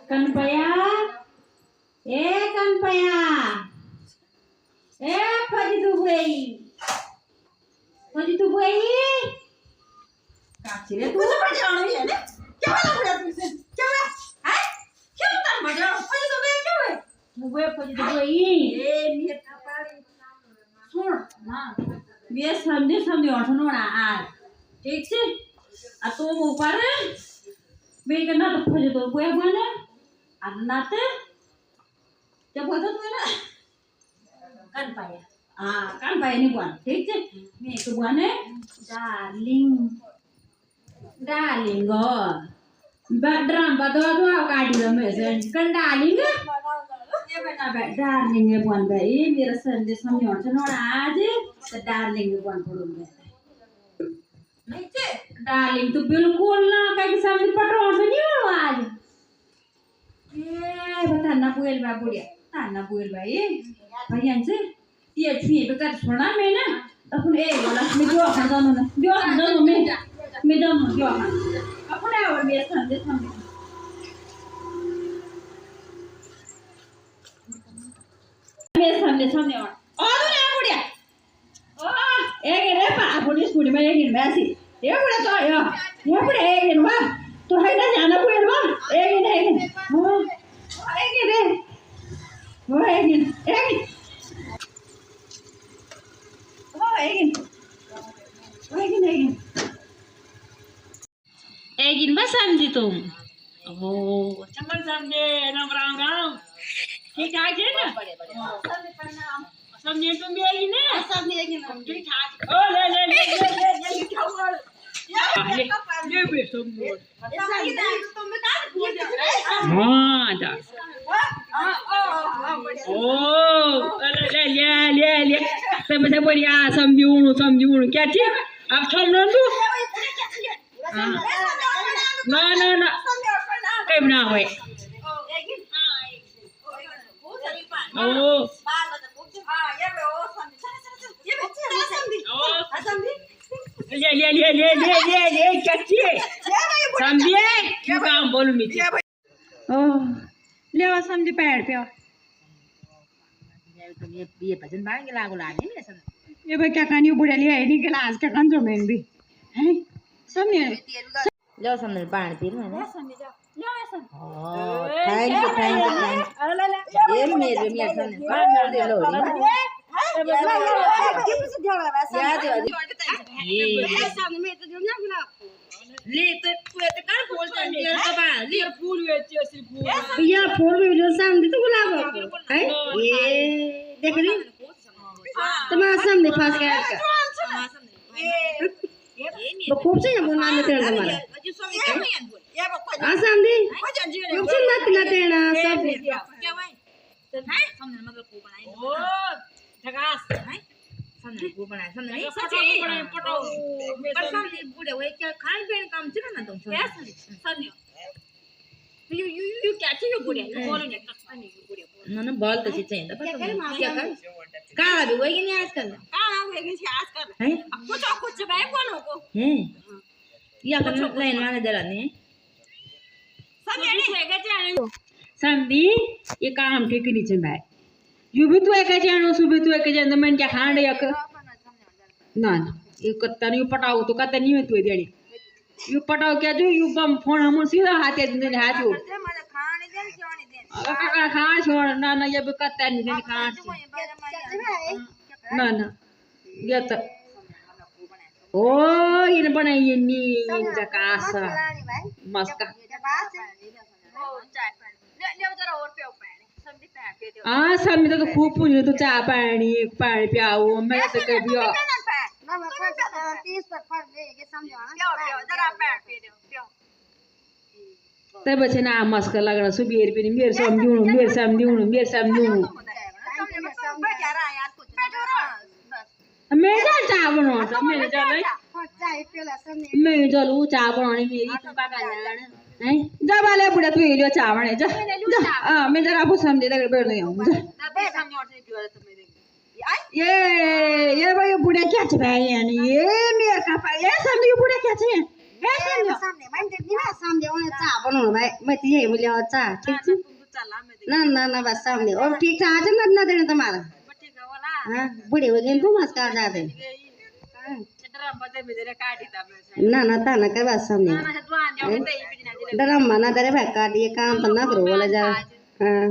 कनपया ए कनपया ए fuzzy तू गई काची रे तू मुझे पड़ जाओ ये ने क्या वाला बुढ़ा तुझसे क्या है हैं क्यों तन बजा फजी तू गई क्यों है तू गई ए मेरे थापाड़ी सुन हां ये समझे और सुनो ना आज ठीक है आ तो ऊपर मैं कहना तो फजी तो गई बने अन्नाते जब बोलता तू ना कनपया कनपया नहीं बुआन ठीक है मैं तो बुआने डार्लिंग go badram badwa गाड़ी में मेसन kan darling ये बना बे darling ये बुआन बे ये मेरा संदेश हम योर से नोड़ा आज तो darling ये बुआन पढ़ूं बे नहीं चे darling तो बिल्कुल ना कहीं सामने पटरों से नहीं हो आज ये बताना पुएल बा बुढ़िया ताना पुएल बा ये भैया से ये छुए पे कर छोड़ा मैं ना अपन ए बोला मैं जो खान जानो ना जो खान जानो मैं जानो जो खान अपने और मेरे संदेश हम मेरे संदेश हम और ना बुढ़िया ओ एक रे पा पुलिस स्कूल में एक दिन ऐसी ये बुढ़िया तो ये बुढ़िया एक दिन बा तो है ना जाना पुएल बा एक दिन हो एक दिन वो एक दिन Egin ba samdi तुम oh चमन समझे राम राम राम ठीक ठाक है ना समझे तुम भी एगिन है समझे एगिन ठीक ठाक ओ ले खाओ ये भी समझो तुम में का बोल हां जा ओ ले समझे बढ़िया समझूं क्या थी अब समझो तू ना कई बना हुए ओ ले क्या चाहिए समझिए क्यों काम बोलूं मैं ओ ले वो समझे पैर पे ये भजन बांग लागू लाने में सब ये भाई क्या कहानी बुढ़ा लिया है नहीं गिलास का कंजो में भी हैं समझे लो समझ पानी पी रहे हैं ले समझ जाओ ले ऐसा थैंक यू ये मेरे मियां सामने पानी डाल दे लो ये सामने में तो जुड़ना बुला ले तो तू तो कर बोलता है तेरे का बा ले फूल बेचे सी फूल भैया फूल भी जो सामने तो गुलाब है ये देख रही तुम्हारा सामने फंस गया तो खूब से बोल मान लेते हैं तुम्हारा आसाम दी खूब से मत लाते हैं ना सब क्या भाई है सामने मतलब को बनाई ओ झकास है सामने को बनाए सामने सच्ची पटाओ पर सामने बूढ़े हुए क्या खान पीने काम चला ना तुम सामने यू क्या चाहिए बूढ़े बोलो ने सामने बूढ़े ना बोल तो चाहिए ना क्या कर काला भी हुआ कि नहीं आजकल काला हुए कि आजकल है अब कुछ भाई बोलो को हैं या कर लाइन माने जरा नहीं संदी ये काम ठीक नहीं चल भाई यू भी तो एक जानो सुबह तो एक जानो मैं क्या खांड या ना ये कत्ता नहीं पटाओ तो कत्ता नहीं तू देनी यू पटाओ क्या जो यू बम फोन हम सीधा हाथ दे हाथ यू खान छोड़ ना ये भी कत्ता नहीं देनी खान ना ये तो ओ ये बनाई ये नी जकास मस्त हाँ सब में तो खूब पूछ तो चाय पानी पियाओ मैं तो कभी तब बच्चे ना मस्क लग रहा सुबह पे मेरे समझूं मैं जा चाय बनाता मैं चलू चाय बनाने मेरी तुम का हैं जा वाले बुढ़ा तू ये चाय बने जा हां मैं जरा आपको समझे लग बैठ नहीं आऊं ये भाई बुढ़ा क्या चाहिए यानी ये मेरे का ये समझ बुढ़ा क्या चाहिए सामने मैं देखनी ना सामने उन्हें चा बनाउनु भाइ म त यही मैले चा ठीक छ ना बस सामने और ठीक था आज ना देने तुम्हारा हाँ बूढ़े हो गए तुम मस्का जाते ना ता ना कर बस सामने डरम मना डरे भाई काट ये काम तो ना करो बोला जा हाँ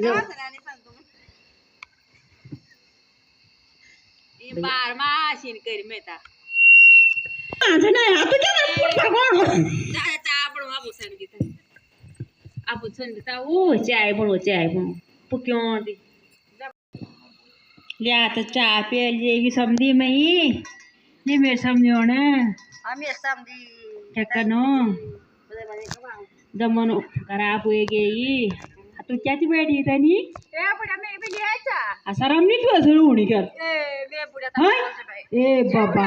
जो बार माशीन करी मेता आज ना आप क्या पूछ कौन चा पण आबू सन गीता ओ चाय बनो पुक्यों दी लिया तो चाय पे ये समझी में ही ये मेरे समझो ना हम ये समझी क्या करनो दमनो खराब हो गई तू क्या थी बैठी था नी ए बुढ़ा मैं भी ले आचा असरम नहीं क्यों शुरू होनी कर ए मैं बुढ़ा हाँ ए बाबा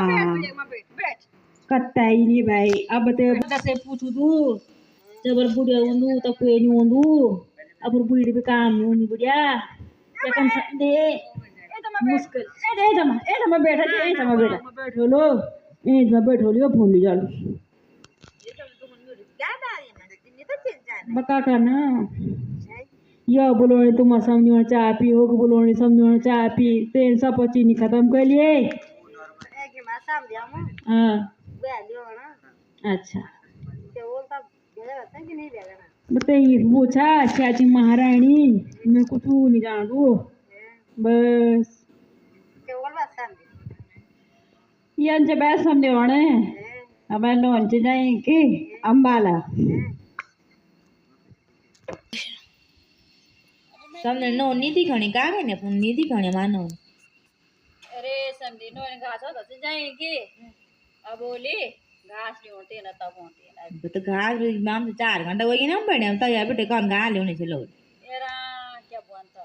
बैठ कत्ता ही नहीं भाई अब तो से पूछू तू जबर बुढ़िया उंदू तो कोई नहीं उंदू अब बुढ़ी पे काम नहीं उंदी बुढ़िया क्या कम दे मुश्किल ए जमा बैठो लो फोन ले जालो बका करना या बोलो ने तुम समझो चाय पी हो बोलो ने समझो चाय पी तेल सब चीनी खत्म कर लिए हाँ अच्छा बताइए पूछा चाची महारानी मैं कुछ नहीं जानू बस ये जब ऐसा समझे वाले अब लोन से जाएंगे अम्बाला તમને નો નીતિ ઘણી કાગે ને પણ નીતિ ઘણી માનો अरे समझी नो घास हो तो जाएंगे अब बोली घास नहीं होते ना तब होते ना તો ઘા મામ 4 ઘંટા હોય ને પડે તો યાર બેટે કોણ ઘા લેone છે લો एरा क्या बोलता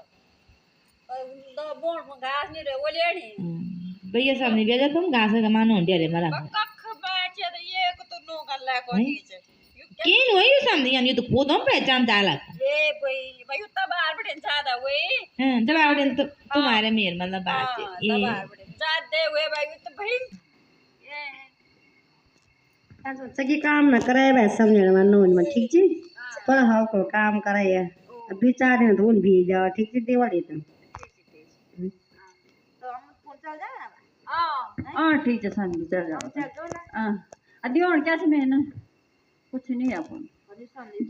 तो बोल घास नहीं रे बोले नहीं ભૈયા સામને બેજા तुम घास का मानो ढेरे मारा कख बाचे तो ये को तो नो गल्ला को नीचे કેન હોય સામને યાર તો પોદો પહેચાન ચાલા ए भाई तो बाहर बड़े ज्यादा हुए हां तब आवडे तुम्हारे मेर मतलब बात है ये बाहर बड़े ज्यादा हुए भाई तो भाई सगी काम न करे भाई समझे में नोन में ठीक जी पर हाउ को काम करे है 2-4 दिन धोन भी जाओ ठीक जी दिवाली तो हम फोन चल जाए ना हां ठीक है समझ चल जाओ हां अदियोन क्या से मैं ना कुछ नहीं अपन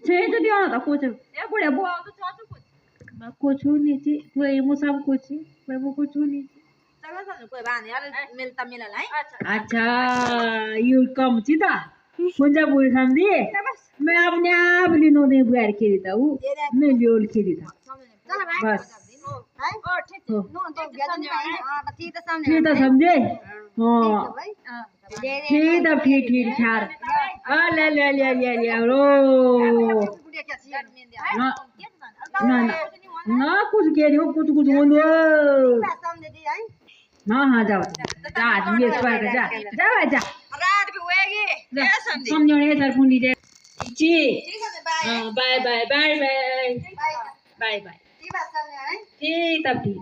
छे तो दियो ना कुछ ए बुढ़े बो तो चाचू कुछ नहीं थी तो ये मु सब कुछ वो कुछ नहीं चलो चलो कोई बात नहीं यार मिलता मिला लाई अच्छा यू कम सीधा मुझे बोल समझी मैं अपने आप लिनो दे बुआर के देता हूँ मैं लियोल के देता बस नो तो गया नहीं हां तो ठीक है सामने ठीक है समझे हाँ ठीक है ठीक ठार हाँ ले रो ना कुछ कह रही हो कुछ बोलो हाँ जाओ जा रात भी होएगी समझो नहीं सर फोन लीजिए जी बाय ठीक तब ठीक